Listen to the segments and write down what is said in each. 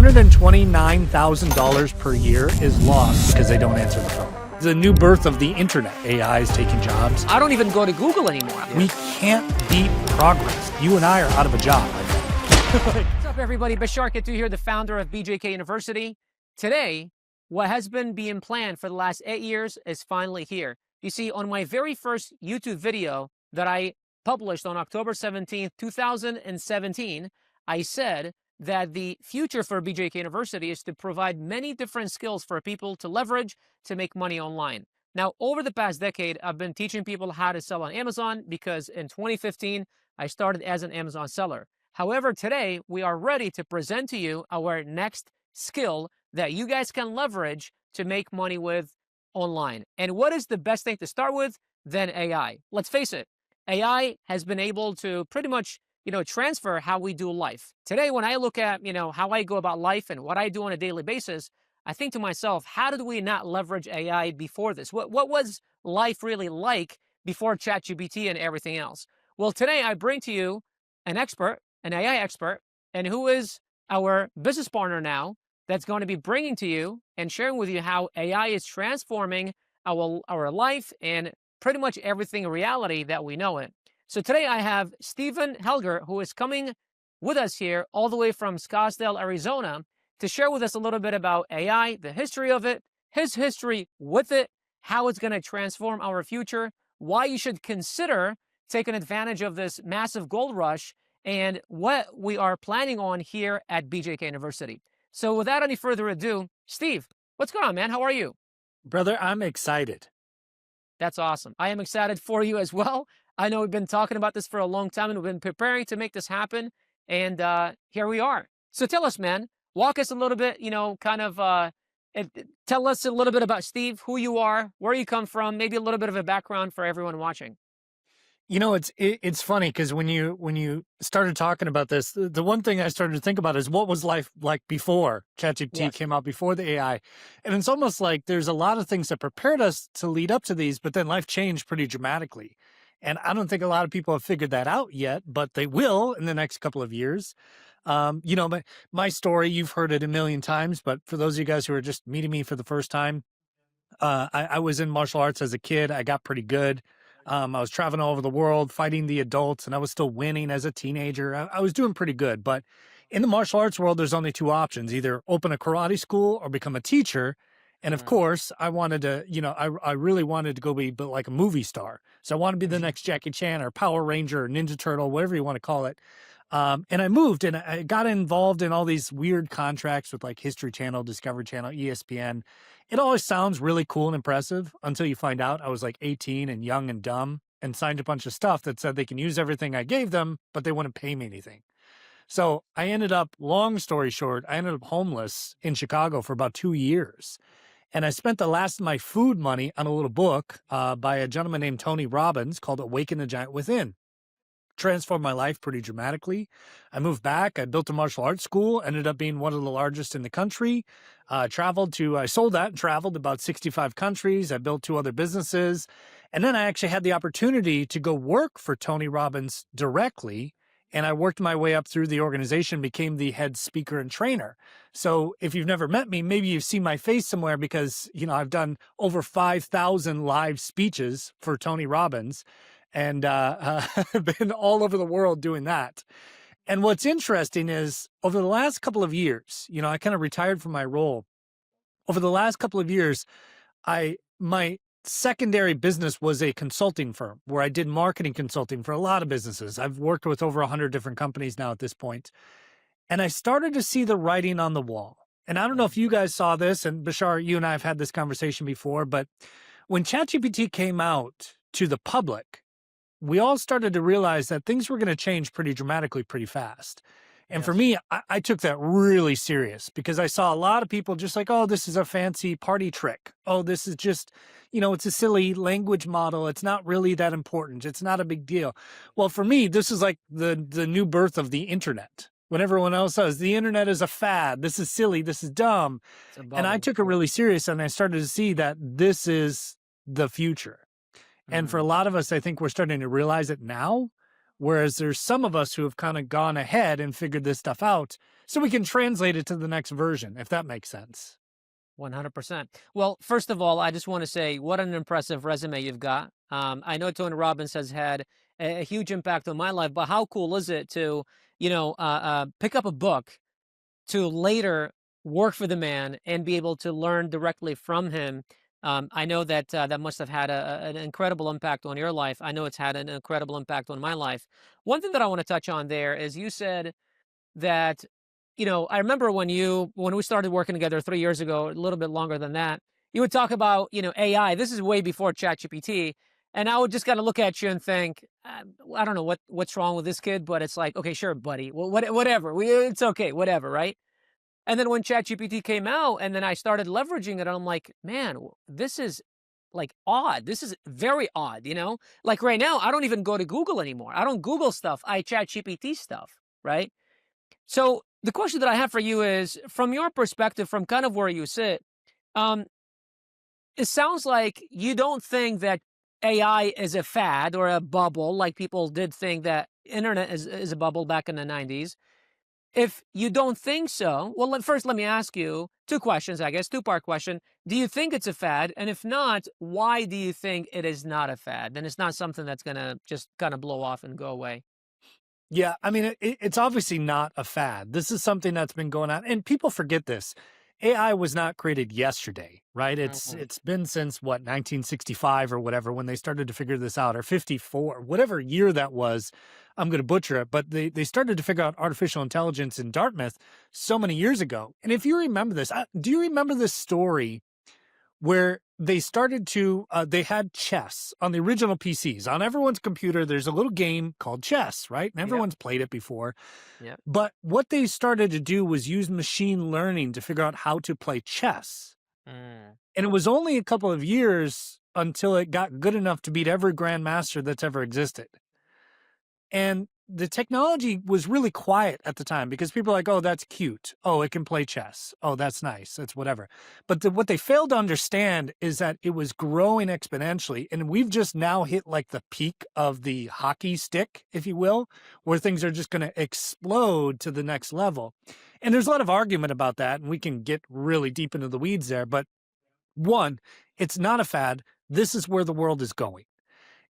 $129,000 per year is lost because they don't answer the phone. The new birth of the internet. AI is taking jobs. I don't even go to Google anymore. We can't beat progress. You and I are out of a job. What's up, everybody? Bashar Katu here, the founder of BJK University. Today, what has been being planned for the last 8 years is finally here. You see, on my very first YouTube video that I published on October 17th, 2017, I said that the future for BJK University is to provide many different skills for people to leverage to make money online. Now, over the past decade, I've been teaching people how to sell on Amazon because in 2015, I started as an Amazon seller. However, today, we are ready to present to you our next skill that you guys can leverage to make money with online. And what is the best thing to start with? Then AI. Let's face it, AI has been able to pretty much transfer how we do life. Today, when I look at, how I go about life and what I do on a daily basis, I think to myself, how did we not leverage AI before this? What was life really like before ChatGPT and everything else? Well, today I bring to you an expert, an AI expert, and who is our business partner now that's going to be bringing to you and sharing with you how AI is transforming our life and pretty much everything in reality that we know it. So today I have Stephen Helgert, who is coming with us here all the way from Scottsdale, Arizona, to share with us a little bit about AI, the history of it, his history with it, how it's going to transform our future, why you should consider taking advantage of this massive gold rush, and what we are planning on here at BJK University. So without any further ado, Steve, what's going on, man? How are you? Brother, I'm excited. That's awesome. I am excited for you as well. I know we've been talking about this for a long time and we've been preparing to make this happen. And here we are. So tell us, man, walk us a little bit, tell us a little bit about Steve, who you are, where you come from, maybe a little bit of a background for everyone watching. It's funny because when you started talking about this, the one thing I started to think about is what was life like before ChatGPT came out, before the AI. And it's almost like there's a lot of things that prepared us to lead up to these, but then life changed pretty dramatically. And I don't think a lot of people have figured that out yet, but they will in the next couple of years. My story, you've heard it a million times, but for those of you guys who are just meeting me for the first time, I was in martial arts as a kid. I got pretty good. I was traveling all over the world, fighting the adults, and I was still winning as a teenager. I was doing pretty good. But in the martial arts world, there's only two options: either open a karate school or become a teacher. And of course, I wanted to, I really wanted to go be like a movie star. So I want to be the next Jackie Chan or Power Ranger or Ninja Turtle, whatever you want to call it. And I moved and I got involved in all these weird contracts with like History Channel, Discovery Channel, ESPN. It always sounds really cool and impressive until you find out I was like 18 and young and dumb and signed a bunch of stuff that said they can use everything I gave them, but they wouldn't pay me anything. So I ended up, long story short, I ended up homeless in Chicago for about 2 years. And I spent the last of my food money on a little book by a gentleman named Tony Robbins called Awaken the Giant Within. Transformed my life pretty dramatically. I moved back. I built a martial arts school, ended up being one of the largest in the country. I sold that and traveled about 65 countries. I built 2 other businesses. And then I actually had the opportunity to go work for Tony Robbins directly. And I worked my way up through the organization, became the head speaker and trainer. So if you've never met me, maybe you've seen my face somewhere because, I've done over 5,000 live speeches for Tony Robbins and I've been all over the world doing that. And what's interesting is over the last couple of years, I kind of retired from my role. Over the last couple of years, my secondary business was a consulting firm where I did marketing consulting for a lot of businesses. I've worked with over 100 different companies now at this point. And I started to see the writing on the wall. And I don't know if you guys saw this, and Bashar, you and I have had this conversation before, but when ChatGPT came out to the public, we all started to realize that things were going to change pretty dramatically, pretty fast. And for me, I took that really serious because I saw a lot of people just like, oh, this is a fancy party trick. Oh, this is just, it's a silly language model. It's not really that important. It's not a big deal. Well, for me, this is like the new birth of the internet. When everyone else says the internet is a fad, this is silly, this is dumb. And I took it really serious and I started to see that this is the future. And for a lot of us, I think we're starting to realize it now. Whereas there's some of us who have kind of gone ahead and figured this stuff out. so we can translate it to the next version, if that makes sense. 100%. Well, first of all, I just want to say what an impressive resume you've got. I know Tony Robbins has had a huge impact on my life, but how cool is it to, pick up a book to later work for the man and be able to learn directly from him? I know that that must have had an incredible impact on your life. I know it's had an incredible impact on my life. One thing that I want to touch on there is you said that, I remember when we started working together 3 years ago, a little bit longer than that, you would talk about, AI. This is way before ChatGPT. And I would just kind of look at you and think, I don't know what's wrong with this kid, but it's like, okay, sure, buddy. Well, whatever. It's okay, whatever, right? And then when ChatGPT came out and then I started leveraging it, I'm like, man, this is like odd. This is very odd, Like right now, I don't even go to Google anymore. I don't Google stuff. I ChatGPT stuff, right? So the question that I have for you is, from your perspective, from kind of where you sit, um, it sounds like you don't think that AI is a fad or a bubble, like people did think that internet is a bubble back in the 90s. If you don't think so, well, first let me ask you two questions, I guess, two-part question. Do you think it's a fad? And if not, why do you think it is not a fad? Then it's not something that's going to just kind of blow off and go away. Yeah, I mean, it's obviously not a fad. This is something that's been going on, and people forget this. AI was not created yesterday, right? Mhm. It's been since what, 1965 or whatever, when they started to figure this out, or 54, whatever year that was. I'm going to butcher it, but they started to figure out artificial intelligence in Dartmouth so many years ago. And if you remember this, do you remember this story where they started to they had chess on the original PCs. On everyone's computer, there's a little game called chess, right? And Yep. everyone's played it before. Yep. But what they started to do was use machine learning to figure out how to play chess. Mm. And it was only a couple of years until it got good enough to beat every grandmaster that's ever existed. And the technology was really quiet at the time because people are like, oh, that's cute. Oh, it can play chess. Oh, that's nice. That's whatever. But what they failed to understand is that it was growing exponentially. And we've just now hit like the peak of the hockey stick, if you will, where things are just going to explode to the next level. And there's a lot of argument about that. And we can get really deep into the weeds there. But one, it's not a fad. This is where the world is going.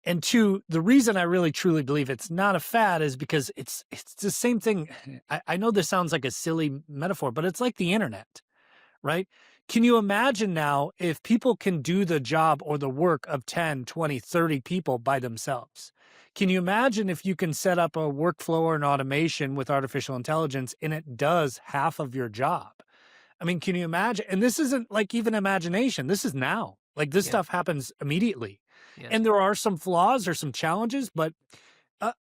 And two, the reason I really truly believe it's not a fad is because it's the same thing. I know this sounds like a silly metaphor, but it's like the internet, right? Can you imagine now if people can do the job or the work of 10, 20, 30 people by themselves? Can you imagine if you can set up a workflow or an automation with artificial intelligence and it does half of your job? I mean, can you imagine? And this isn't like even imagination. This is now. Like this Yeah. stuff happens immediately. Yes. And there are some flaws or some challenges, but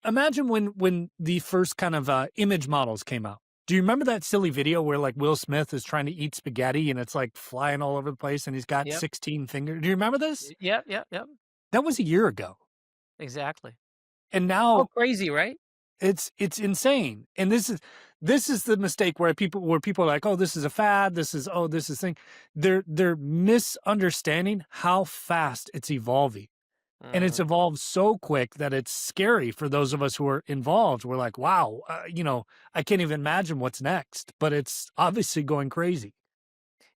imagine when the first kind of image models came out. Do you remember that silly video where like Will Smith is trying to eat spaghetti and it's like flying all over the place and he's got Yep. 16 fingers? Do you remember this? Yep. Yep. Yep. That was a year ago. Exactly. And Oh, now crazy, right? it's insane. And this is the mistake where people are like, oh, this is a fad, this is thing. They're misunderstanding how fast it's evolving. And it's Mm. evolved so quick that it's scary for those of us who are involved. We're like, wow, I can't even imagine what's next, but it's obviously going crazy.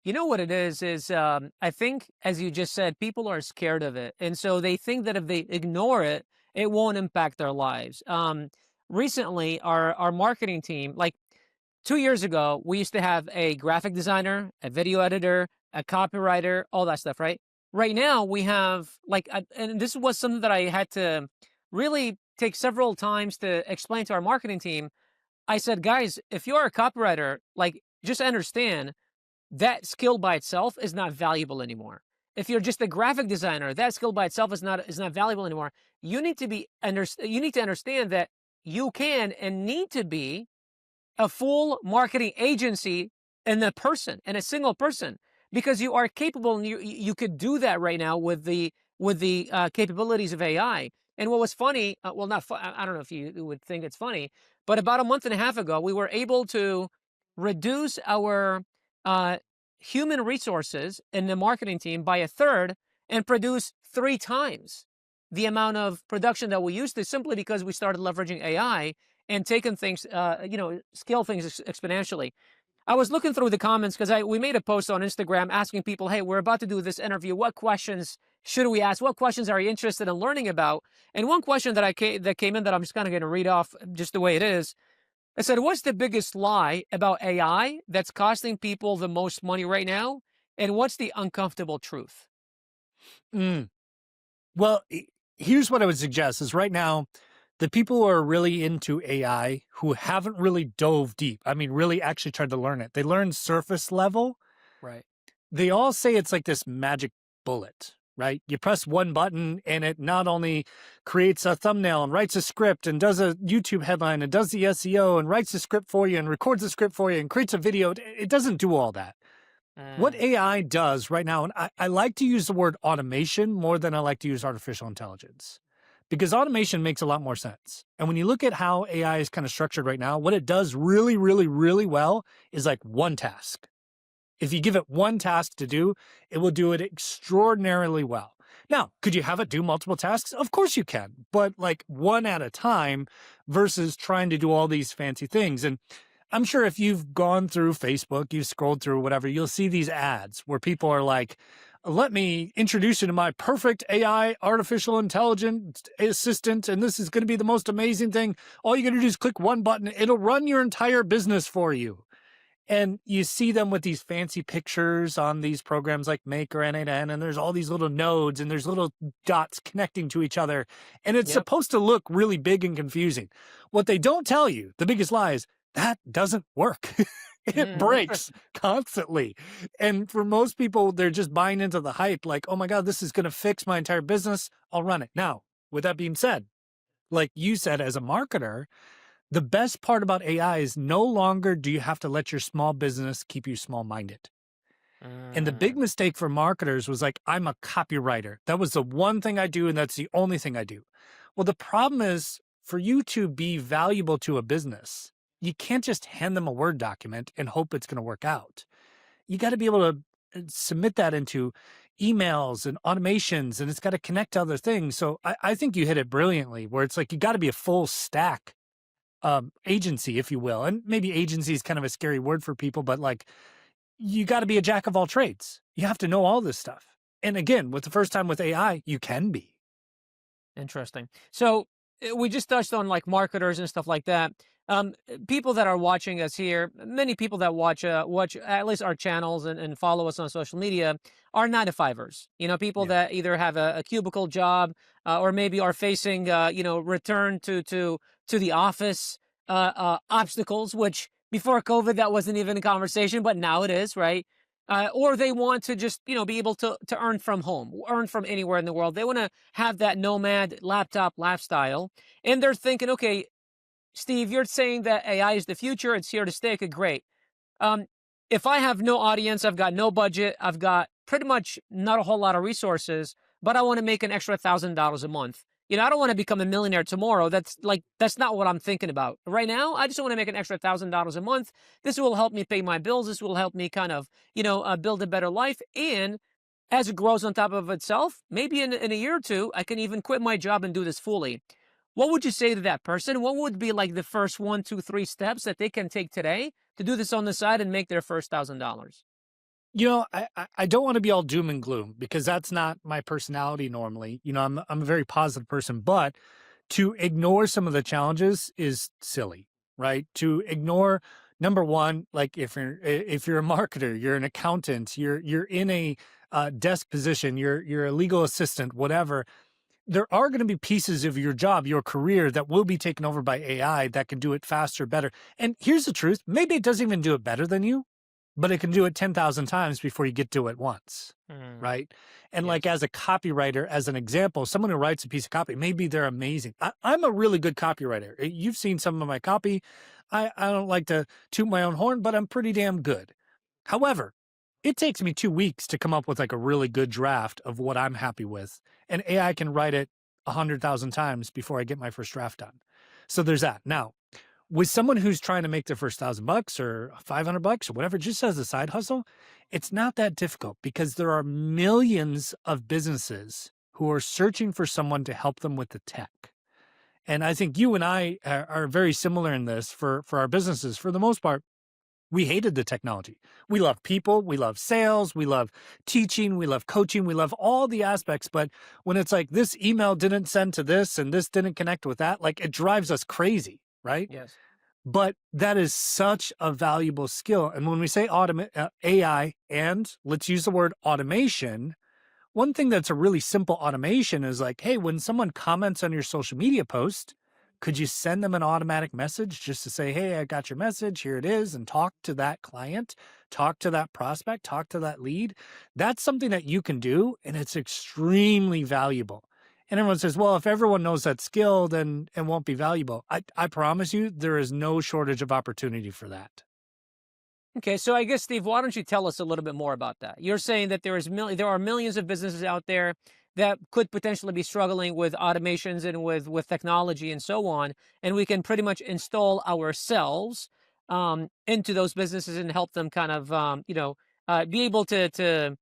You know what it is I think, as you just said, people are scared of it. And so they think that if they ignore it, it won't impact their lives. Recently, our marketing team, like 2 years ago, we used to have a graphic designer, a video editor, a copywriter, all that stuff, right? Right now, we have and this was something that I had to really take several times to explain to our marketing team. I said, guys, if you're a copywriter, like just understand that skill by itself is not valuable anymore. If you're just a graphic designer, that skill by itself is not valuable anymore. You need to understand that you can and need to be a full marketing agency in a single person, because you are capable and you could do that right now with the capabilities of AI. And what was funny, well, not I don't know if you would think it's funny, but about a month and a half ago, we were able to reduce our uh, human resources in the marketing team by a third and produce 3 times the amount of production that we used to, simply because we started leveraging AI. and taken things, scale things exponentially. I was looking through the comments because we made a post on Instagram asking people, hey, we're about to do this interview. What questions should we ask? What questions are you interested in learning about? And one question that came in that I'm just kind of going to read off just the way it is. I said, what's the biggest lie about AI that's costing people the most money right now? And what's the uncomfortable truth? Mm. Well, here's what I would suggest is right now, the people who are really into AI who haven't really dove deep, I mean, really actually tried to learn it. They learn surface level. Right. They all say it's like this magic bullet, right? You press one button and it not only creates a thumbnail and writes a script and does a YouTube headline and does the SEO and writes the script for you and records the script for you and creates a video. It doesn't do all that. What AI does right now, and I like to use the word automation more than I like to use artificial intelligence, because automation makes a lot more sense. And when you look at how AI is kind of structured right now, what it does really, really, really well is like one task. If you give it one task to do, it will do it extraordinarily well. Now, could you have it do multiple tasks? Of course you can, but like one at a time versus trying to do all these fancy things. And I'm sure if you've gone through Facebook, you've scrolled through whatever, you'll see these ads where people are like, let me introduce you to my perfect AI artificial intelligence assistant, and this is going to be the most amazing thing. All you got to do is click one button. It'll run your entire business for you. And you see them with these fancy pictures on these programs like Make or N8N, and there's all these little nodes and there's little dots connecting to each other. And it's supposed to look really big and confusing. What they don't tell you, the biggest lie is that doesn't work. It breaks constantly. And for most people, they're just buying into the hype like, oh my God, this is going to fix my entire business. I'll run it. Now, with that being said, like you said, as a marketer, the best part about AI is no longer do you have to let your small business keep you small-minded. And the big mistake for marketers was like, I'm a copywriter. That was the one thing I do, and that's the only thing I do. Well, the problem is for you to be valuable to a business, you can't just hand them a Word document and hope it's going to work out. You got to be able to submit that into emails and automations, and it's got to connect to other things. So I think you hit it brilliantly, where it's like you got to be a full stack agency, if you will. And maybe agency is kind of a scary word for people, but like you got to be a jack of all trades. You have to know all this stuff. And again, with the first time with AI, you can be. Interesting. So we just touched on like marketers and stuff like that. People that are watching us here, many people that watch at least our channels and follow us on social media are 9-to-5ers. You know, people that either have a cubicle job or maybe are facing return to the office obstacles, which before COVID that wasn't even a conversation, but now it is, right? Or they want to just be able to earn from home, earn from anywhere in the world. They want to have that nomad laptop lifestyle, and they're thinking, okay, Steve, you're saying that AI is the future. It's here to stay. Okay, great. If I have no audience, I've got no budget, I've got pretty much not a whole lot of resources, but I want to make an extra $1,000 a month. I don't want to become a millionaire tomorrow. That's not what I'm thinking about. Right now, I just want to make an extra $1,000 a month. This will help me pay my bills. This will help me kind of, build a better life. And as it grows on top of itself, maybe in a year or two, I can even quit my job and do this fully. What would you say to that person? What would be like the first 1, 2, 3 steps that they can take today to do this on the side and make their first $1,000? I don't want to be all doom and gloom because that's not my personality normally. I'm a very positive person, but to ignore some of the challenges is silly, right? To ignore number one, like if you're a marketer, you're an accountant, you're in a desk position, you're a legal assistant, whatever. There are going to be pieces of your job, your career that will be taken over by AI that can do it faster, better. And here's the truth. Maybe it doesn't even do it better than you, but it can do it 10,000 times before you get to it once, right? And like as a copywriter, as an example, someone who writes a piece of copy, maybe they're amazing. I'm a really good copywriter. You've seen some of my copy. I don't like to toot my own horn, but I'm pretty damn good. However, it takes me 2 weeks to come up with like a really good draft of what I'm happy with. And AI can write it 100,000 times before I get my first draft done. So there's that. Now, with someone who's trying to make their first $1,000 or $500 or whatever, just as a side hustle, it's not that difficult because there are millions of businesses who are searching for someone to help them with the tech. And I think you and I are very similar in this for our businesses. For the most part, we hated the technology. We love people, we love sales, we love teaching, we love coaching, we love all the aspects. But when it's like this email didn't send to this and this didn't connect with that, like it drives us crazy, right? Yes. But that is such a valuable skill. And when we say AI, and let's use the word automation, one thing that's a really simple automation is like, hey, when someone comments on your social media post, could you send them an automatic message just to say, hey, I got your message, here it is, and talk to that client, talk to that prospect, talk to that lead? That's something that you can do, and it's extremely valuable. And everyone says, well, if everyone knows that skill, then it won't be valuable. I promise you, there is no shortage of opportunity for that. Okay, so I guess, Steve, why don't you tell us a little bit more about that? You're saying that there are millions of businesses out there that could potentially be struggling with automations and with technology and so on, and we can pretty much install ourselves into those businesses and help them kind of be able to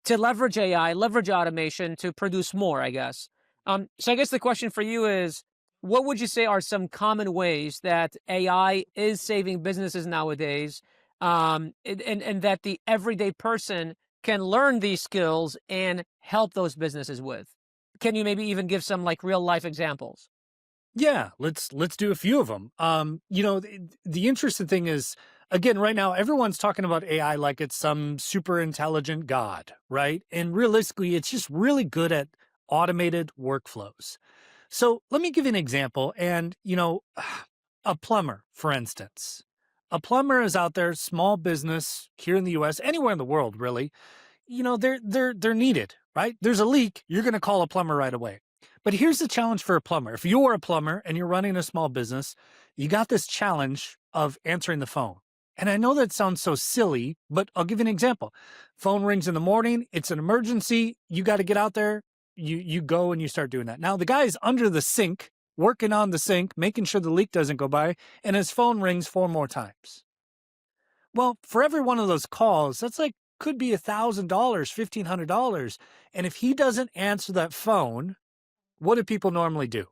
leverage AI, leverage automation to produce more, I guess. So I guess the question for you is, what would you say are some common ways that AI is saving businesses nowadays, and that the everyday person can learn these skills and help those businesses with? Can you maybe even give some like real life examples? Yeah, let's do a few of them. The interesting thing is, again, right now everyone's talking about AI like it's some super intelligent god, right? And realistically, it's just really good at automated workflows. So let me give you an example. And a plumber, for instance, a plumber is out there, small business here in the U.S., anywhere in the world, really. They're needed, right? There's a leak, you're going to call a plumber right away. But here's the challenge for a plumber. If you're a plumber and you're running a small business, you got this challenge of answering the phone. And I know that sounds so silly, but I'll give you an example. Phone rings in the morning, it's an emergency, you got to get out there, you go and you start doing that. Now the guy's under the sink, working on the sink, making sure the leak doesn't go by, and his phone rings 4 more times. Well, for every one of those calls, that's like could be $1,000, $1,500. And if he doesn't answer that phone, what do people normally do?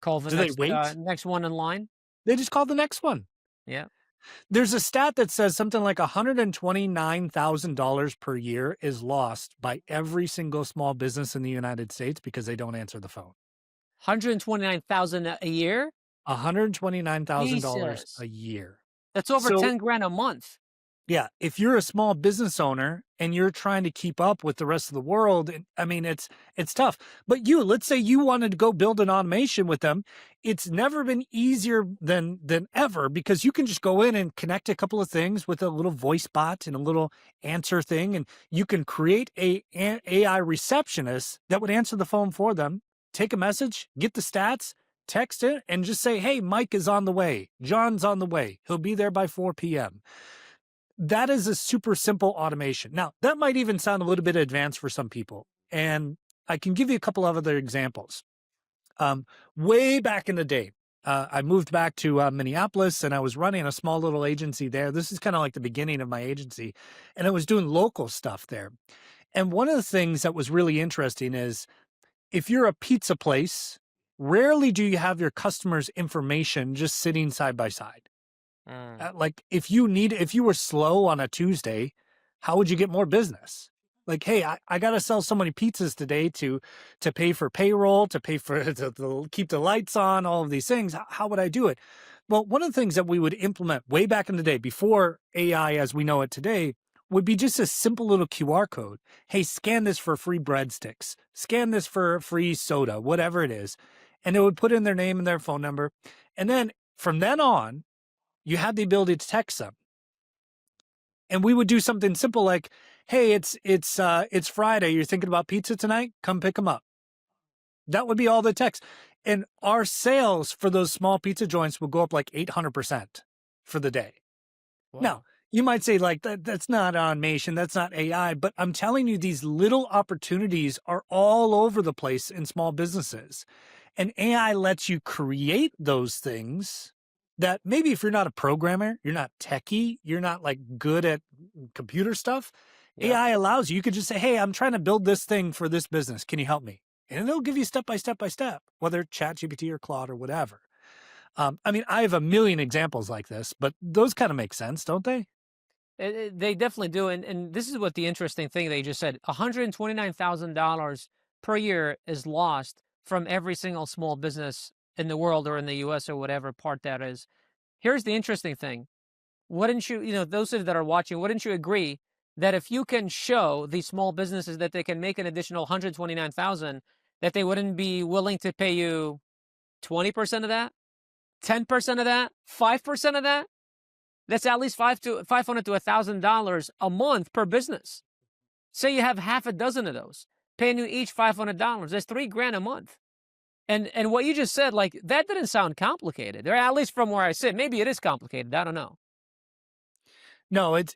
Call the Do they wait? next one in line. They just call the next one. Yeah. There's a stat that says something like $129,000 per year is lost by every single small business in the United States because they don't answer the phone. 129,000 a year. $129,000 Jesus, a year. that's over So 10 grand a month. yeah, if you're a small business owner and you're trying to keep up with the rest of the world, I mean, it's tough. But let's say you wanted to go build an automation with them. It's never been easier than ever because you can just go in and connect a couple of things with a little voice bot and a little answer thing, and you can create an AI receptionist that would answer the phone for them, take a message, get the stats, text it, and just say, hey, Mike is on the way. John's on the way. He'll be there by 4 p.m. That is a super simple automation. Now, that might even sound a little bit advanced for some people. And I can give you a couple of other examples. Way back in the day, I moved back to Minneapolis and I was running a small little agency there. This is kind of like the beginning of my agency. And I was doing local stuff there. And one of the things that was really interesting is if you're a pizza place, rarely do you have your customers' information just sitting side by side. Like if you were slow on a Tuesday, how would you get more business? Like, hey, I got to sell so many pizzas today to pay for payroll, to pay for to keep the lights on, all of these things. How would I do it? Well, one of the things that we would implement way back in the day before AI as we know it today would be just a simple little QR code. Hey, scan this for free breadsticks, scan this for free soda, whatever it is. And it would put in their name and their phone number. And then from then on, you had the ability to text them. And we would do something simple like, hey, it's Friday. You're thinking about pizza tonight? Come pick them up. That would be all the text. And our sales for those small pizza joints would go up like 800% for the day. Wow. Now, you might say like that's not automation, that's not AI, but I'm telling you, these little opportunities are all over the place in small businesses. And AI lets you create those things that maybe if you're not a programmer, you're not techie, you're not like good at computer stuff, yeah. AI allows you. You could just say, hey, I'm trying to build this thing for this business. Can you help me? and it'll give you step by step by step, whether ChatGPT or Claude or whatever. I mean, I have a million examples like this, but those kind of make sense, don't they? They definitely do. And this is what the interesting thing they just said, $129,000 per year is lost from every single small business in the world or in the US or whatever part that is. Here's the interesting thing. Wouldn't you, those of you that are watching, wouldn't you agree that if you can show these small businesses that they can make an additional 129,000, that they wouldn't be willing to pay you 20% of that, 10% of that, 5% of that? That's at least $500 to $1,000 a month per business. Say you have half a dozen of those, paying you each $500. That's $3,000 a month. And what you just said, like, that didn't sound complicated, or at least from where I sit. Maybe it is complicated. I don't know. No, it's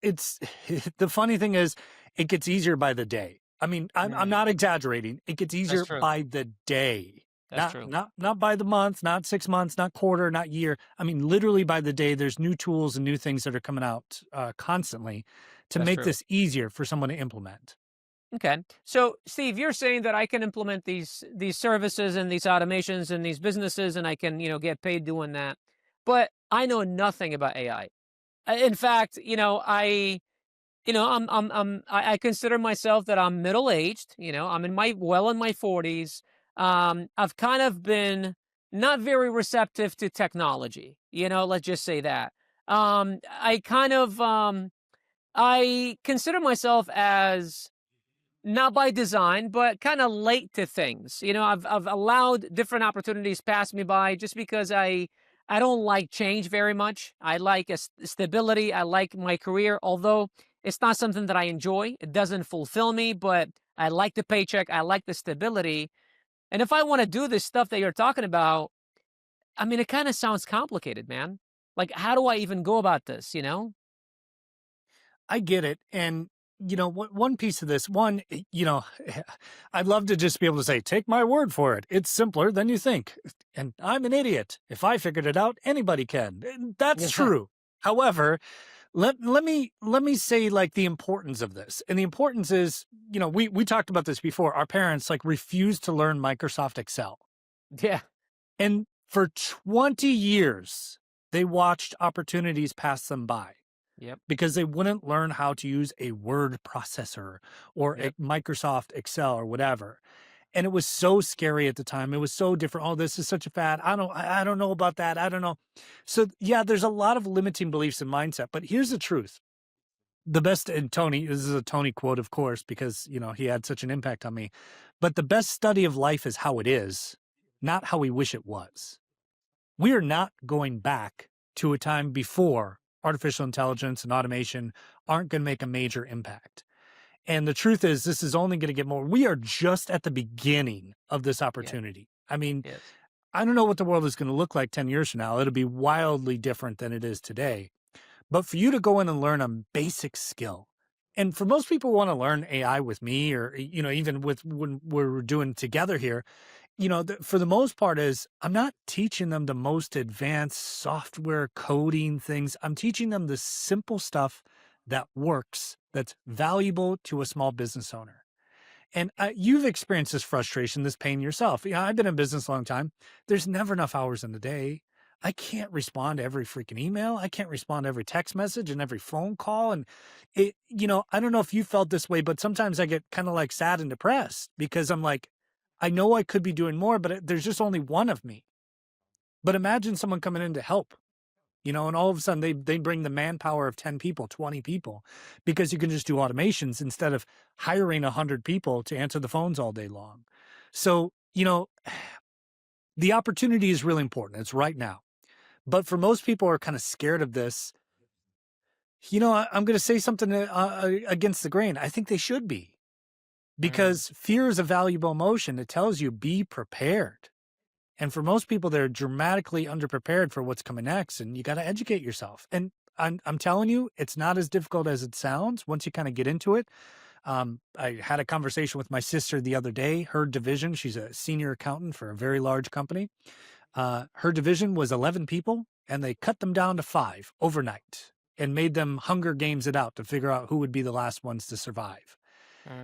the funny thing is it gets easier by the day. I mean, I'm not exaggerating. It gets easier by the day. That's true. Not by the month, not 6 months, not quarter, not year. I mean, literally by the day, there's new tools and new things that are coming out constantly to make this easier for someone to implement. Okay. So, Steve, you're saying that I can implement these services and these automations and these businesses, and I can, get paid doing that. But I know nothing about AI. In fact, I consider myself that I'm middle aged. I'm in my 40s. I've kind of been not very receptive to technology. Let's just say that. I consider myself as not by design, but kind of late to things. I've allowed different opportunities pass me by just because I don't like change very much. I like stability. I like my career, although it's not something that I enjoy. It doesn't fulfill me, but I like the paycheck. I like the stability. And if I want to do this stuff that you're talking about, I mean, it kind of sounds complicated, man. Like, how do I even go about this, I get it. And, one piece of this, I'd love to just be able to say, take my word for it. It's simpler than you think. And I'm an idiot. If I figured it out, anybody can. And that's true. However, let me say like the importance of this. And the importance is, we talked about this before. Our parents like refused to learn Microsoft Excel. Yeah. And for 20 years, they watched opportunities pass them by. Yep. Because they wouldn't learn how to use a word processor or a Microsoft Excel or whatever. And it was so scary at the time. It was so different. Oh, this is such a fad. I don't know about that. I don't know. So yeah, there's a lot of limiting beliefs and mindset, but here's the truth. The best, and Tony, this is a Tony quote, of course, because, he had such an impact on me, but the best study of life is how it is, not how we wish it was. We are not going back to a time before artificial intelligence and automation aren't going to make a major impact. And the truth is, this is only going to get more. We are just at the beginning of this opportunity. I mean, I don't know what the world is going to look like 10 years from now. It'll be wildly different than it is today. But for you to go in and learn a basic skill, and for most people who want to learn AI with me or, even with when we're doing together here, for the most part is I'm not teaching them the most advanced software coding things. I'm teaching them the simple stuff that works, that's valuable to a small business owner. And you've experienced this frustration, this pain yourself. I've been in business a long time. There's never enough hours in the day. I can't respond to every freaking email. I can't respond to every text message and every phone call. And I don't know if you felt this way, but sometimes I get kind of like sad and depressed because I'm like, I know I could be doing more, but there's just only one of me. But imagine someone coming in to help, and all of a sudden they bring the manpower of 10 people, 20 people, because you can just do automations instead of hiring 100 people to answer the phones all day long. So, the opportunity is really important. It's right now. But for most people who are kind of scared of this, I'm going to say something against the grain. I think they should be. Because fear is a valuable emotion. It tells you be prepared. And for most people, they're dramatically underprepared for what's coming next. And you got to educate yourself. And I'm telling you, it's not as difficult as it sounds once you kind of get into it. I had a conversation with my sister the other day. Her division, she's a senior accountant for a very large company. Her division was 11 people, and they cut them down to 5 overnight and made them Hunger Games it out to figure out who would be the last ones to survive.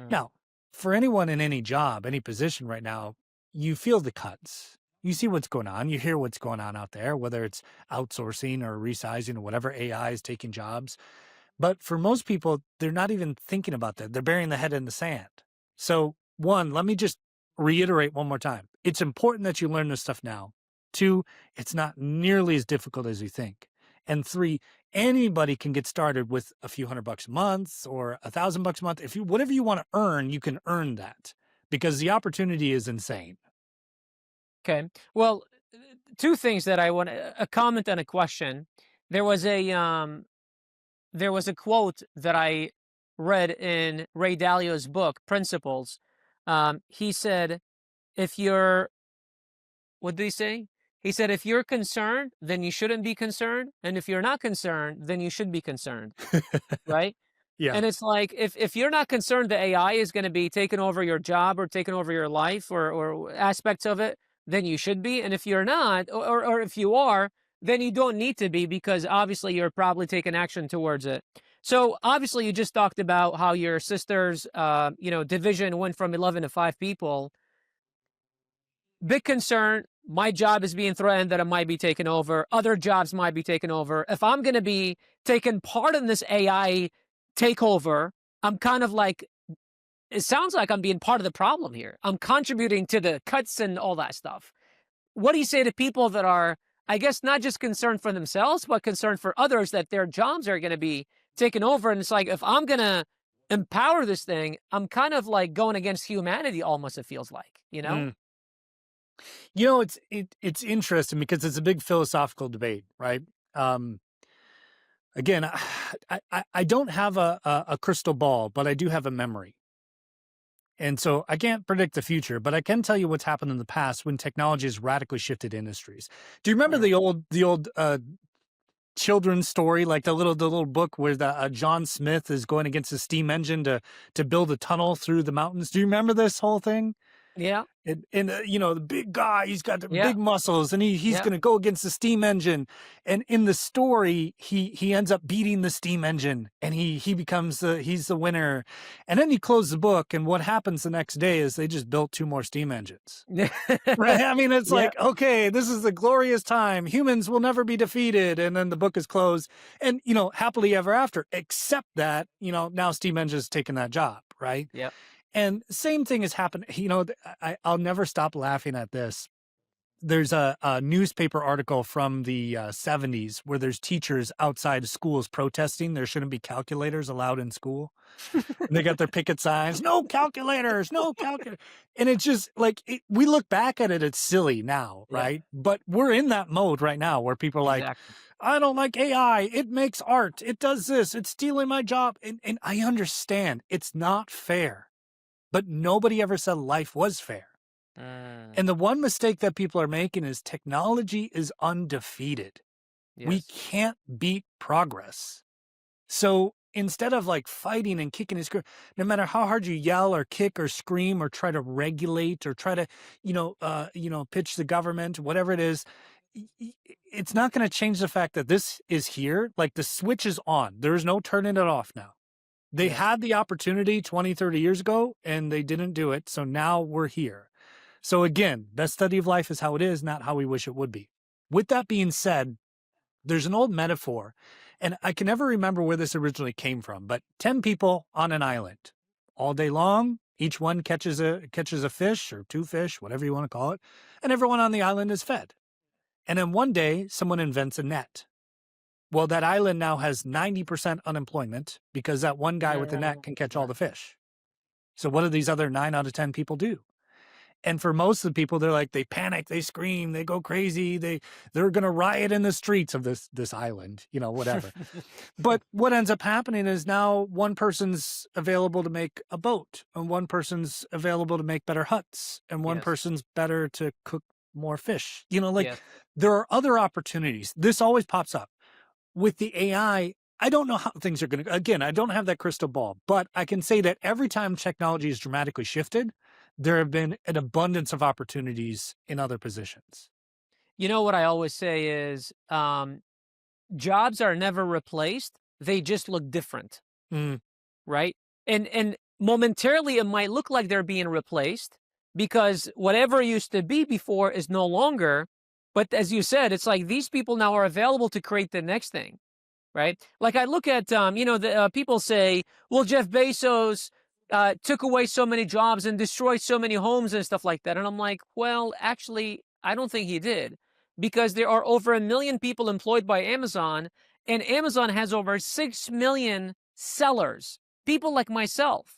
Now, for anyone in any job, any position right now, you feel the cuts. You see what's going on. You hear what's going on out there, whether it's outsourcing or resizing or whatever AI is taking jobs. But for most people, they're not even thinking about that. They're burying the head in the sand. So, one, let me just reiterate one more time. It's important that you learn this stuff now. Two, it's not nearly as difficult as you think. And three, anybody can get started with a few $100 a month or $1,000 a month. If you, whatever you want to earn, you can earn that because the opportunity is insane. Okay. Well, two things that I want a comment and a question. There was a quote that I read in Ray Dalio's book, Principles. He said, if you're, what did he say? He said, if you're concerned, then you shouldn't be concerned. And if you're not concerned, then you should be concerned. Right. Yeah. And it's like, if you're not concerned the AI is going to be taking over your job or taking over your life or aspects of it, then you should be. And if you're not, or if you are, then you don't need to be because obviously you're probably taking action towards it. So obviously you just talked about how your sister's, division went from 11 to 5 people. Big concern. My job is being threatened that it might be taken over. Other jobs might be taken over. If I'm going to be taking part in this AI takeover, I'm kind of like, it sounds like I'm being part of the problem here. I'm contributing to the cuts and all that stuff. What do you say to people that are, I guess, not just concerned for themselves, but concerned for others that their jobs are going to be taken over? And it's like, if I'm going to empower this thing, I'm kind of like going against humanity almost, it feels like, you know? Mm. It's interesting because it's a big philosophical debate, right? Again, I don't have a crystal ball, but I do have a memory. And so I can't predict the future, but I can tell you what's happened in the past when technology has radically shifted industries. Do you remember the old children's story, like the little book where the John Smith is going against a steam engine to build a tunnel through the mountains? Do you remember this whole thing? Yeah. And the big guy, he's got the Yeah. big muscles, and he's Yeah. going to go against the steam engine. And in the story, he ends up beating the steam engine, and he becomes he's the winner. And then you close the book, and what happens the next day is they just built 2 more steam engines. Right? I mean, it's Yeah. like, okay, this is the glorious time. Humans will never be defeated. And then the book is closed, and happily ever after. Except that now steam engines taking that job, right? Yeah. And same thing has happened. I'll never stop laughing at this. There's a newspaper article from the 70s where there's teachers outside schools protesting there shouldn't be calculators allowed in school. And they got their picket signs, no calculators, no calculators. And it's just like, we look back at it, it's silly now, Yeah. right? But we're in that mode right now where people are like, Exactly. I don't like AI. It makes art. It does this. It's stealing my job. And I understand it's not fair. But nobody ever said life was fair. And the one mistake that people are making is technology is undefeated. We Yes. can't beat progress. So instead of like fighting and kicking and screaming, no matter how hard you yell or kick or scream or try to regulate or try to, pitch the government, whatever it is, it's not going to change the fact that this is here. Like the switch is on. There is no turning it off now. They Yes. had the opportunity 20, 30 years ago, and they didn't do it. So now we're here. So again, best study of life is how it is, not how we wish it would be. With that being said, there's an old metaphor, and I can never remember where this originally came from, but 10 people on an island all day long. Each one catches a fish or 2 fish, whatever you want to call it, and everyone on the island is fed. And then one day, someone invents a net. Well, that island now has 90% unemployment because that one guy with the net can catch all the fish. So what do these other 9 out of 10 people do? And for most of the people, they're like, they panic, they scream, they go crazy, they're going to riot in the streets of this island, whatever. But what ends up happening is now one person's available to make a boat, and one person's available to make better huts, and one Yes. person's better to cook more fish. Yes. There are other opportunities. This always pops up. With the AI, I don't know how things are going to, again, I don't have that crystal ball, but I can say that every time technology has dramatically shifted, there have been an abundance of opportunities in other positions. You know what I always say is jobs are never replaced. They just look different. Mm, Right. And momentarily it might look like they're being replaced because whatever used to be before is no longer. But as you said, it's like these people now are available to create the next thing, right? Like I look at, people say, well, Jeff Bezos took away so many jobs and destroyed so many homes and stuff like that. And I'm like, well, actually, I don't think he did, because there are over 1 million people employed by Amazon, and Amazon has over 6 million sellers, people like myself.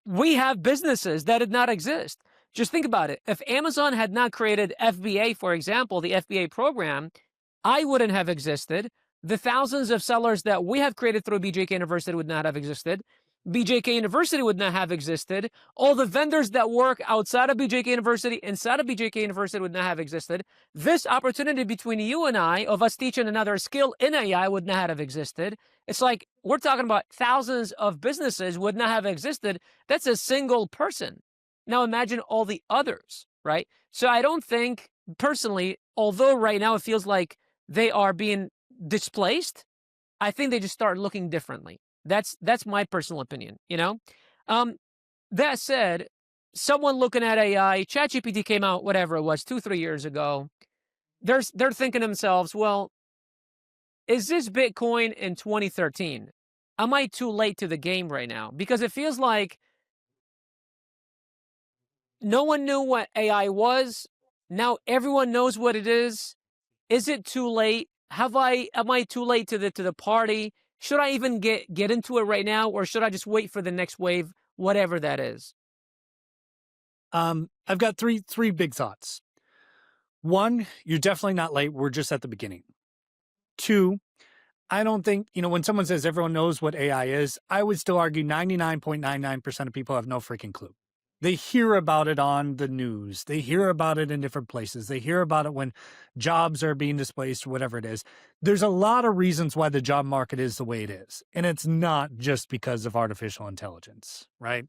We have businesses that did not exist. Just think about it. If Amazon had not created FBA, for example, the FBA program, I wouldn't have existed. The thousands of sellers that we have created through BJK University would not have existed. BJK University would not have existed. All the vendors that work outside of BJK University, inside of BJK University would not have existed. This opportunity between you and I of us teaching another skill in AI would not have existed. It's like we're talking about thousands of businesses would not have existed. That's a single person. Now imagine all the others, right? So I don't think, personally, although right now it feels like they are being displaced, I think they just start looking differently. That's my personal opinion, you know? That said, someone looking at AI, ChatGPT came out, whatever it was, 2-3 years ago. They're thinking to themselves, well, is this Bitcoin in 2013? Am I too late to the game right now? Because it feels like no one knew what AI was. Now everyone knows what it is. Is it too late? Am I too late to the party? Should I even get into it right now, or should I just wait for the next wave, whatever that is? I've got three big thoughts. One, you're definitely not late. We're just at the beginning. Two, I don't think, when someone says everyone knows what AI is, I would still argue 99.99% of people have no freaking clue. They hear about it on the news. They hear about it in different places. They hear about it when jobs are being displaced, whatever it is. There's a lot of reasons why the job market is the way it is. And it's not just because of artificial intelligence, right?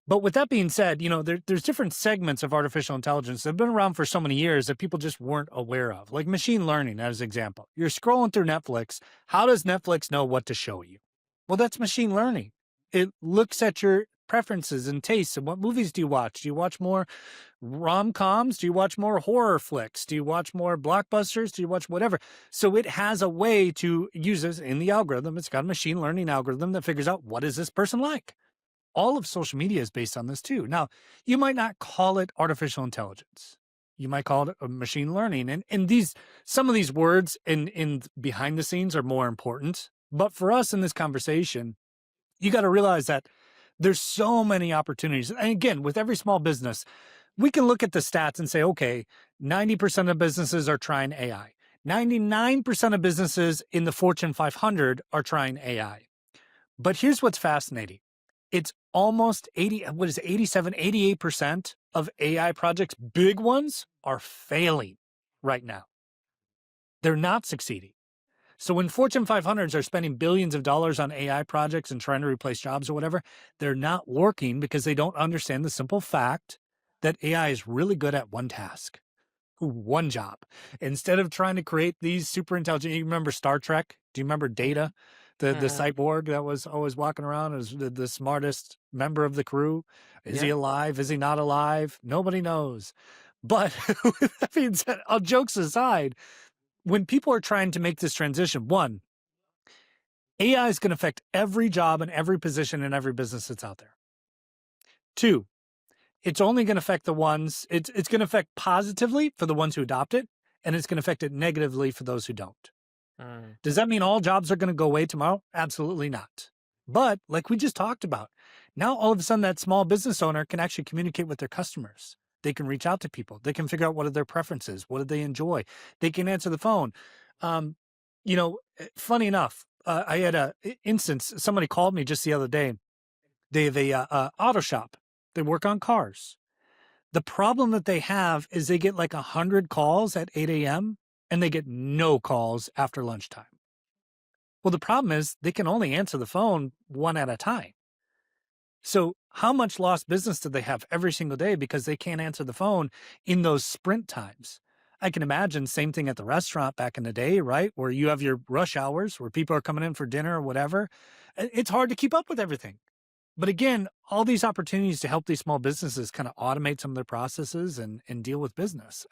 But with that being said, there's different segments of artificial intelligence that have been around for so many years that people just weren't aware of, like machine learning as an example. You're scrolling through Netflix. How does Netflix know what to show you? Well, that's machine learning. It looks at your preferences and tastes and what movies do you watch? Do you watch more rom-coms? Do you watch more horror flicks? Do you watch more blockbusters? Do you watch whatever? So it has a way to use this in the algorithm. It's got a machine learning algorithm that figures out, what is this person like? All of social media is based on this too. Now, you might not call it artificial intelligence. You might call it machine learning. And some of these words in behind the scenes are more important. But for us in this conversation, you got to realize that there's so many opportunities. And again, with every small business, we can look at the stats and say, okay, 90% of businesses are trying AI. 99% of businesses in the Fortune 500 are trying AI. But here's what's fascinating. It's almost 88% of AI projects, big ones, are failing right now. They're not succeeding. So when Fortune 500s are spending billions of dollars on AI projects and trying to replace jobs or whatever, they're not working because they don't understand the simple fact that AI is really good at one task, one job. Instead of trying to create these super intelligent, you remember Star Trek? Do you remember Data? The cyborg that was always walking around as the smartest member of the crew. Is he alive? Is he not alive? Nobody knows. But with that being said, all jokes aside, when people are trying to make this transition, one, AI is going to affect every job and every position in every business that's out there. Two, it's only going to affect the ones, it's going to affect positively for the ones who adopt it, and it's going to affect it negatively for those who don't. Does that mean all jobs are going to go away tomorrow? Absolutely not. But like we just talked about, now all of a sudden that small business owner can actually communicate with their customers. They can reach out to people. They can figure out what are their preferences. What do they enjoy? They can answer the phone. Funny enough, I had a instance, somebody called me just the other day. They have a auto shop. They work on cars. The problem that they have is they get like 100 calls at 8 a.m. and they get no calls after lunchtime. Well, the problem is they can only answer the phone one at a time. So how much lost business do they have every single day because they can't answer the phone in those sprint times? I can imagine same thing at the restaurant back in the day, right? Where you have your rush hours where people are coming in for dinner or whatever. It's hard to keep up with everything. But again, all these opportunities to help these small businesses kind of automate some of their processes and deal with business.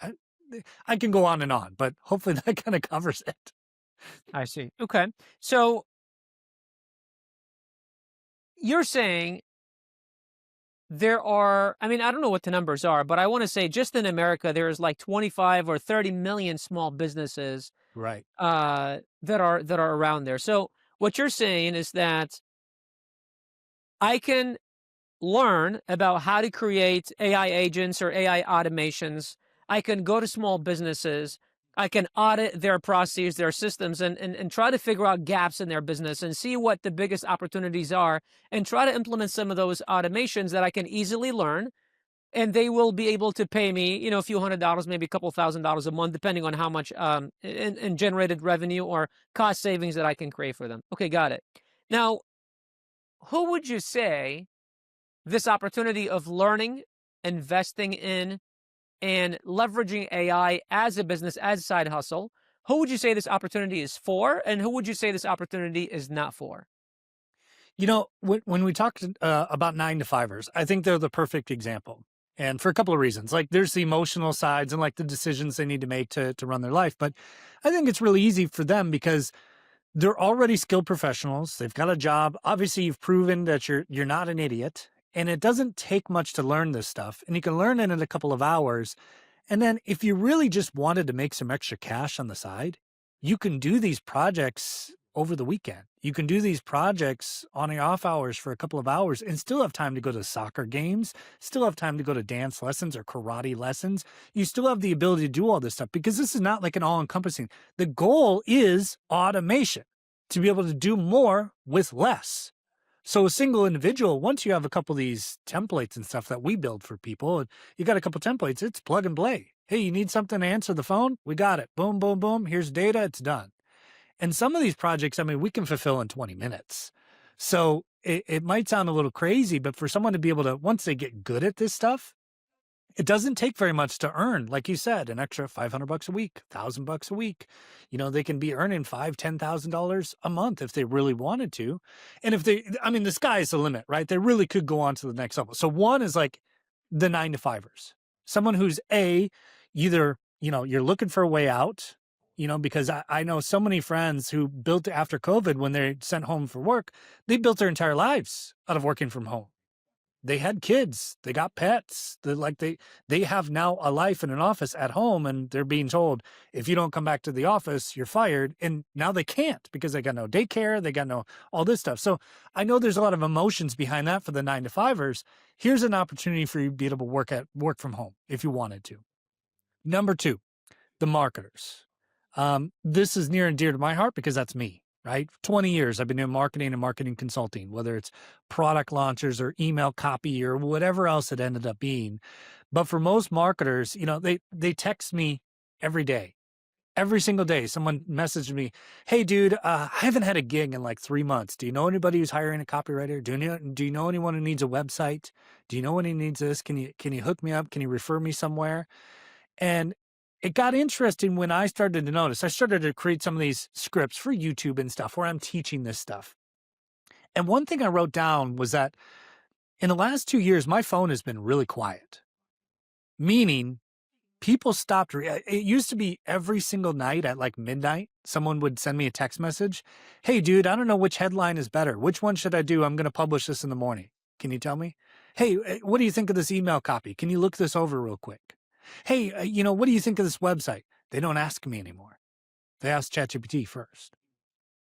I can go on and on, but hopefully that kind of covers it. I see. Okay. So you're saying there are, I mean, I don't know what the numbers are, but I want to say just in America, there's like 25 or 30 million small businesses Right. that are around there. So what you're saying is that I can learn about how to create AI agents or AI automations. I can go to small businesses. I can audit their processes, their systems, and try to figure out gaps in their business and see what the biggest opportunities are and try to implement some of those automations that I can easily learn. And they will be able to pay me, a few $100s, maybe a couple $1,000s a month, depending on how much in generated revenue or cost savings that I can create for them. Okay, got it. Now, who would you say this opportunity of learning, investing in, and leveraging AI as a business, as a side hustle, who would you say this opportunity is for, and who would you say this opportunity is not for? When we talk about 9 to 5ers, I think they're the perfect example. And for a couple of reasons, like there's the emotional sides and like the decisions they need to make to run their life. But I think it's really easy for them because they're already skilled professionals. They've got a job. Obviously, you've proven that you're not an idiot, and it doesn't take much to learn this stuff. And you can learn it in a couple of hours. And then if you really just wanted to make some extra cash on the side, you can do these projects over the weekend. You can do these projects on your off hours for a couple of hours and still have time to go to soccer games, still have time to go to dance lessons or karate lessons. You still have the ability to do all this stuff because this is not like an all encompassing. The goal is automation, to be able to do more with less. So a single individual, once you have a couple of these templates and stuff that we build for people, and you got a couple templates, it's plug and play. Hey, you need something to answer the phone? We got it. Boom, boom, boom. Here's data. It's done. And some of these projects, I mean, we can fulfill in 20 minutes. So it might sound a little crazy, but for someone to be able to, once they get good at this stuff, it doesn't take very much to earn, like you said, an extra $500 a week, $1,000 a week. They can be earning $10,000 a month if they really wanted to. And I mean, the sky is the limit, right? They really could go on to the next level. So one is like the 9 to 5ers, someone who's either, you're looking for a way out, because I know so many friends who built after COVID when they're sent home for work, they built their entire lives out of working from home. They had kids, they got pets, they have now a life in an office at home, and they're being told, if you don't come back to the office, you're fired. And now they can't because they got no daycare, they got no all this stuff. So I know there's a lot of emotions behind that for the 9 to 5ers. Here's an opportunity for you to be able to work from home if you wanted to. Number 2, the marketers. This is near and dear to my heart because that's me, right? 20 years I've been doing marketing and marketing consulting, whether it's product launches or email copy or whatever else it ended up being. But for most marketers, they text me every day. Every single day, someone messaged me, "Hey, dude, I haven't had a gig in like 3 months. Do you know anybody who's hiring a copywriter? Do you know anyone who needs a website? Do you know anyone who needs this? Can you hook me up? Can you refer me somewhere?" And it got interesting when I started to notice. I started to create some of these scripts for YouTube and stuff where I'm teaching this stuff. And one thing I wrote down was that in the last 2 years, my phone has been really quiet, meaning people stopped. It used to be every single night at like midnight, someone would send me a text message. "Hey, dude, I don't know which headline is better. Which one should I do? I'm going to publish this in the morning. Can you tell me? Hey, what do you think of this email copy? Can you look this over real quick? Hey, what do you think of this website?" They don't ask me anymore. They ask ChatGPT first.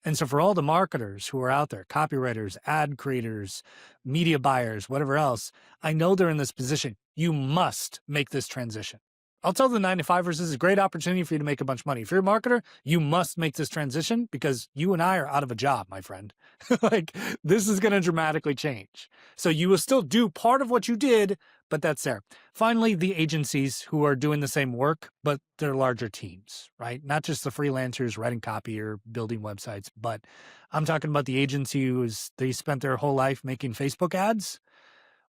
And so for all the marketers who are out there, copywriters, ad creators, media buyers, whatever else, I know they're in this position. You must make this transition. I'll tell the 9 to 5ers, this is a great opportunity for you to make a bunch of money. If you're a marketer, you must make this transition because you and I are out of a job, my friend. Like, this is going to dramatically change. So you will still do part of what you did, but that's there. Finally, the agencies who are doing the same work, but they're larger teams, right? Not just the freelancers writing copy or building websites, but I'm talking about the agency they spent their whole life making Facebook ads.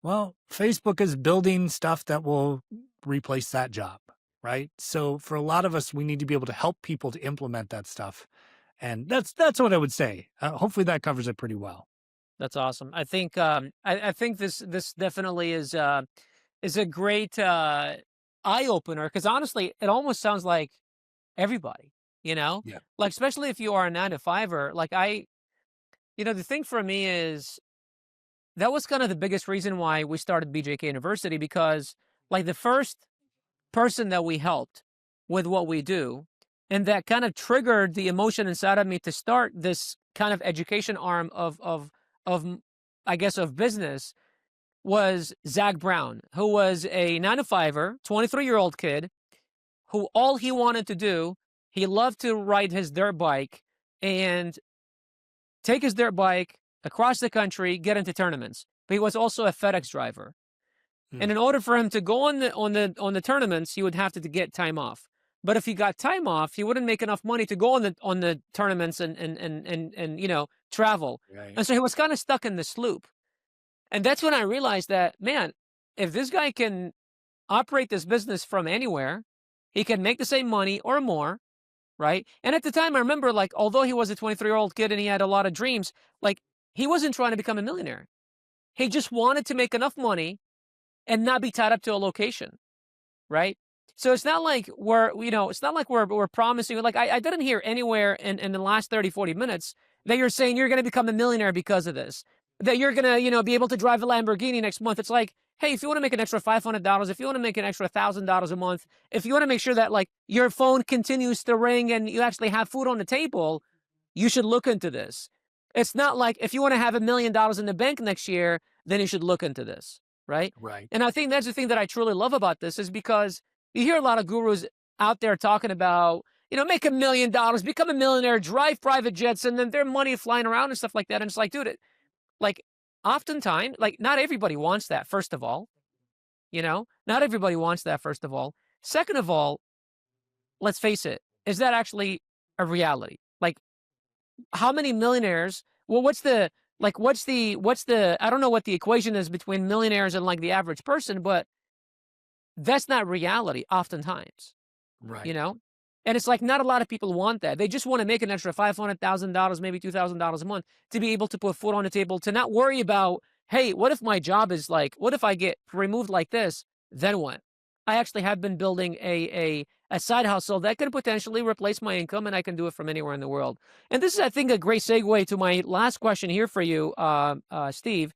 Well, Facebook is building stuff that will replace that job, right? So for a lot of us, we need to be able to help people to implement that stuff. And that's what I would say. Hopefully that covers it pretty well. That's awesome. I think this definitely is a great eye opener because honestly, it almost sounds like everybody, you know, Yeah. like especially if you are a 9 to 5er. The thing for me is that was kind of the biggest reason why we started BJK University because like the first person that we helped with what we do, and that kind of triggered the emotion inside of me to start this kind of education arm of I guess of business was Zach Brown, who was a 9 to 5er, 23-year-old kid who all he wanted to do, he loved to ride his dirt bike and take his dirt bike across the country, get into tournaments. But he was also a FedEx driver. Mm. And in order for him to go on the tournaments, he would have to get time off. But if he got time off, he wouldn't make enough money to go on the tournaments and travel. Right. And so he was kind of stuck in this loop. And that's when I realized that, man, if this guy can operate this business from anywhere, he can make the same money or more, right? And at the time, I remember, like, although he was a 23-year-old kid and he had a lot of dreams, like, he wasn't trying to become a millionaire. He just wanted to make enough money and not be tied up to a location, right? So it's not like we're promising, like, I didn't hear anywhere in the last 30, 40 minutes that you're saying you're going to become a millionaire because of this, that you're going to, be able to drive a Lamborghini next month. It's like, hey, if you want to make an extra $500, if you want to make an extra $1,000 a month, if you want to make sure that like your phone continues to ring and you actually have food on the table, you should look into this. It's not like if you want to have $1 million in the bank next year, then you should look into this, right? Right. And I think that's the thing that I truly love about this is because you hear a lot of gurus out there talking about, make $1 million, become a millionaire, drive private jets, and then their money flying around and stuff like that. And it's like, dude, like oftentimes, like not everybody wants that, first of all, not everybody wants that, first of all. Second of all, let's face it, is that actually a reality? Like, how many millionaires? Well, I don't know what the equation is between millionaires and like the average person, but that's not reality oftentimes, you Right. know? And it's like not a lot of people want that. They just want to make an extra $500,000, maybe $2,000 a month to be able to put food on the table, to not worry about, hey, what if my job is like, what if I get removed like this? Then what? I actually have been building a side hustle that can potentially replace my income, and I can do it from anywhere in the world. And this is, I think, a great segue to my last question here for you, Steve.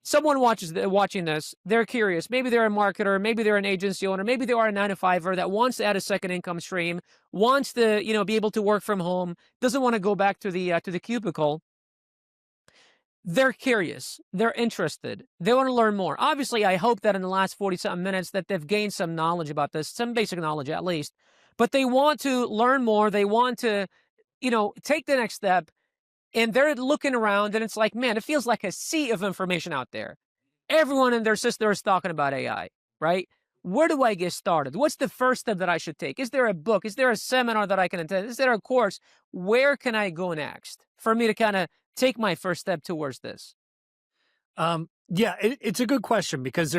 Someone watching this, they're curious. Maybe they're a marketer, maybe they're an agency owner, maybe they are a 9 to 5er that wants to add a second income stream, wants to, be able to work from home, doesn't want to go back to the cubicle. They're curious, they're interested, they want to learn more. Obviously, I hope that in the last 40-something minutes that they've gained some knowledge about this, some basic knowledge at least. But they want to learn more, they want to, take the next step, and they're looking around and it's like, man, it feels like a sea of information out there. Everyone and their sister is talking about AI, right? Where do I get started? What's the first step that I should take? Is there a book? Is there a seminar that I can attend? Is there a course? Where can I go next for me to kind of take my first step towards this? Yeah, it's a good question because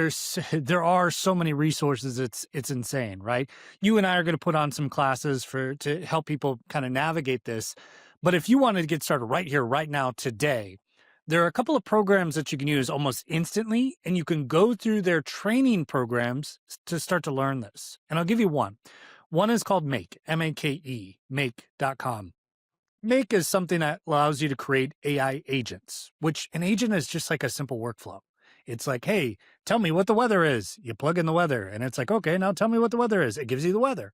there are so many resources. It's insane, right? You and I are going to put on some classes to help people kind of navigate this. But if you wanted to get started right here, right now, today, there are a couple of programs that you can use almost instantly, and you can go through their training programs to start to learn this. And I'll give you one. One is called Make, M-A-K-E, make.com. Make is something that allows you to create AI agents, which an agent is just like a simple workflow. It's like, hey, tell me what the weather is. You plug in the weather, and it's like, okay, now tell me what the weather is. It gives you the weather.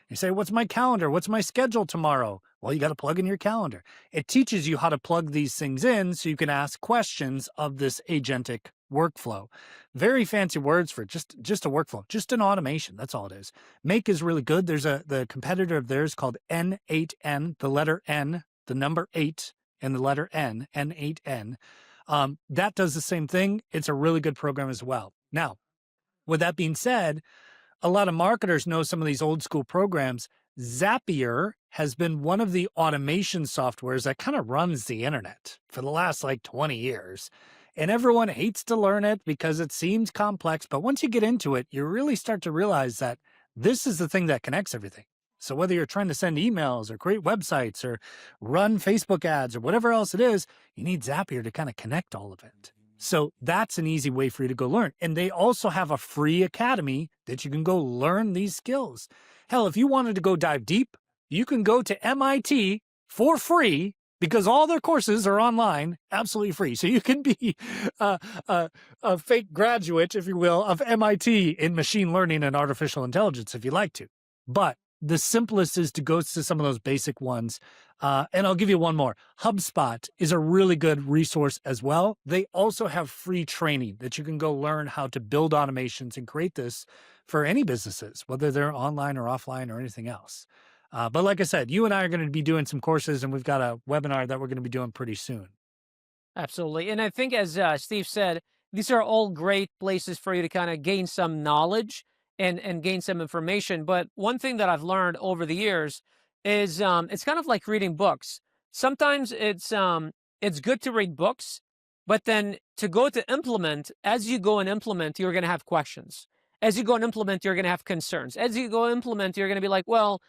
You say, what's my calendar? What's my schedule tomorrow? Well, you got to plug in your calendar. It teaches you how to plug these things in so you can ask questions of this agentic workflow. Very fancy words for just a workflow, just an automation. That's all it is. Make is really good. There's the competitor of theirs called N8N, the letter N, the number 8, and the letter N, N8N. That does the same thing. It's a really good program as well. Now, with that being said, a lot of marketers know some of these old school programs. Zapier has been one of the automation softwares that kind of runs the internet for the last like 20 years. And everyone hates to learn it because it seems complex. But once you get into it, you really start to realize that this is the thing that connects everything. So whether you're trying to send emails or create websites or run Facebook ads or whatever else it is, you need Zapier to kind of connect all of it. So that's an easy way for you to go learn. And they also have a free academy that you can go learn these skills. Hell, if you wanted to go dive deep, you can go to MIT for free because all their courses are online, absolutely free. So you can be a fake graduate, if you will, of MIT in machine learning and artificial intelligence if you like to. But the simplest is to go to some of those basic ones. And I'll give you one more. HubSpot is a really good resource as well. They also have free training that you can go learn how to build automations and create this for any businesses, whether they're online or offline or anything else. But like I said, you and I are going to be doing some courses, and we've got a webinar that we're going to be doing pretty soon. Absolutely. And I think, as Steve said, these are all great places for you to kind of gain some knowledge and gain some information. But one thing that I've learned over the years is it's kind of like reading books. Sometimes it's good to read books, but then to go to implement, as you go and implement, you're going to have questions. As you go and implement, you're going to have concerns. As you go implement, you're going to be like, well,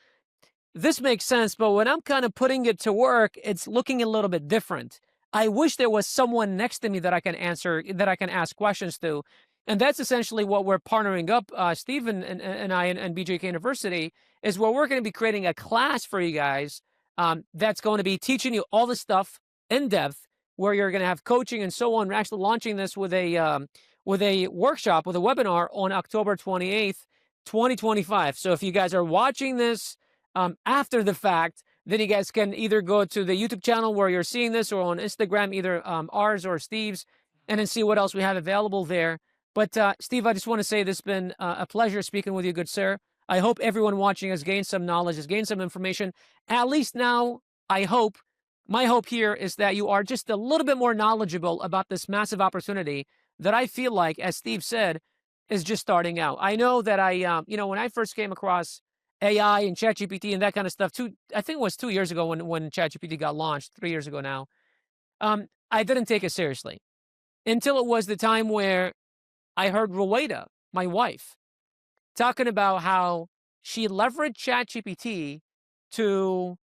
this makes sense, but when I'm kind of putting it to work, it's looking a little bit different. I wish there was someone next to me that I can answer, that I can ask questions to. And that's essentially what we're partnering up, Steve and I and BJK University, is where we're going to be creating a class for you guys that's going to be teaching you all this stuff in depth, where you're going to have coaching and so on. We're actually launching this with a workshop, with a webinar on October 28th, 2025. So if you guys are watching this after the fact, then you guys can either go to the YouTube channel where you're seeing this, or on Instagram, either ours or Steve's, and then see what else we have available there. But Steve, I just want to say this has been a pleasure speaking with you, good sir. I hope everyone watching has gained some knowledge, has gained some information. At least now, I hope, my hope here is that you are just a little bit more knowledgeable about this massive opportunity that I feel like, as Steve said, is just starting out. I know that when I first came across AI and ChatGPT and that kind of stuff, I think it was 2 years ago when ChatGPT got launched, 3 years ago now, I didn't take it seriously until it was the time where I heard Roweda, my wife, talking about how she leveraged ChatGPT to,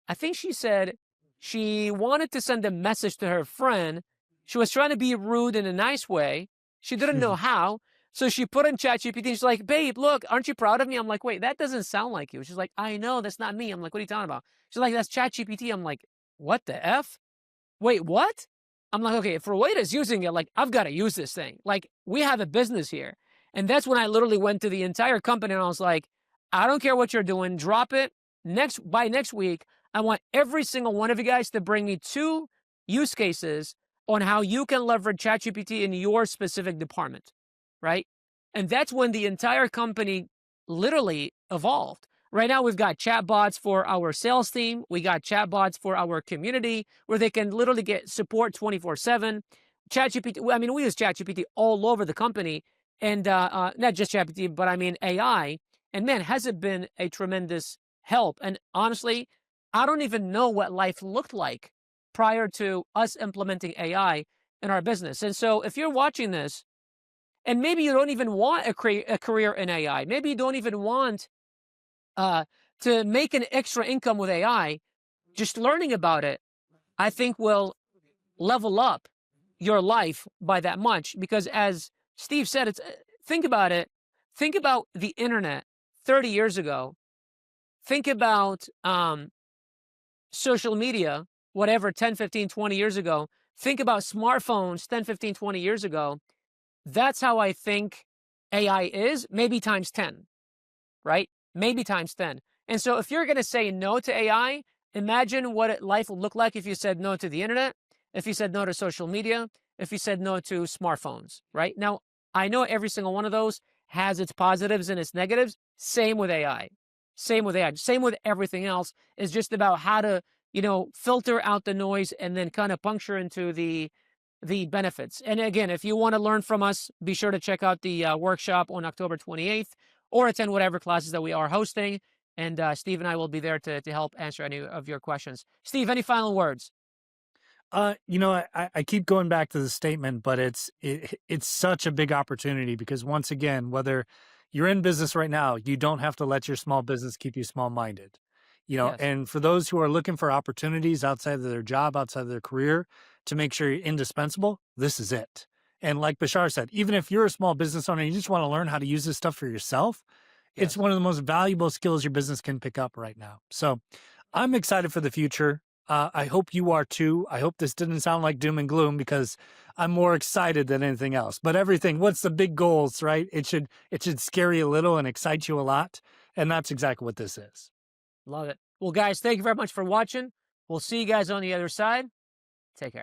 I think she said she wanted to send a message to her friend. She was trying to be rude in a nice way. She didn't know how. So she put in ChatGPT. She's like, babe, look, aren't you proud of me? I'm like, wait, that doesn't sound like you. She's like, I know, that's not me. I'm like, what are you talking about? She's like, that's ChatGPT. I'm like, what the F? Wait, what? I'm like, okay, if Roweda's using it, like, I've got to use this thing. Like, we have a business here. And that's when I literally went to the entire company and I was like, I don't care what you're doing. Drop it. By next week, I want every single one of you guys to bring me 2 use cases on how you can leverage ChatGPT in your specific department, right? And that's when the entire company literally evolved. Right now, we've got chatbots for our sales team. We got chatbots for our community where they can literally get support 24/7. ChatGPT, I mean, we use ChatGPT all over the company, and not just ChatGPT, but I mean AI. And man, has it been a tremendous help. And honestly, I don't even know what life looked like prior to us implementing AI in our business. And so if you're watching this, and maybe you don't even want a career in AI, maybe you don't even want to make an extra income with AI, just learning about it, I think will level up your life by that much. Because as Steve said, think about it. Think about the internet 30 years ago. Think about social media, whatever, 10, 15, 20 years ago. Think about smartphones 10, 15, 20 years ago. That's how I think AI is, maybe times 10, right? Maybe times 10. And so if you're going to say no to AI, imagine what life would look like if you said no to the internet, if you said no to social media, if you said no to smartphones, right? Now, I know every single one of those has its positives and its negatives. Same with AI. Same with AI. Same with everything else. It's just about how to, filter out the noise and then kind of puncture into the benefits. And again, if you want to learn from us, be sure to check out the workshop on October 28th or attend whatever classes that we are hosting. And Steve and I will be there to help answer any of your questions. Steve, any final words? I keep going back to the statement, but it's such a big opportunity because once again, whether you're in business right now. You don't have to let your small business keep you small-minded. Yes. And for those who are looking for opportunities outside of their job, outside of their career, to make sure you're indispensable, this is it. And like Bashar said, even if you're a small business owner, and you just want to learn how to use this stuff for yourself, it's Yes. one of the most valuable skills your business can pick up right now. So I'm excited for the future. I hope you are too. I hope this didn't sound like doom and gloom, because I'm more excited than anything else. But everything, what's the big goals, right? It should scare you a little and excite you a lot. And that's exactly what this is. Love it. Well, guys, thank you very much for watching. We'll see you guys on the other side. Take care.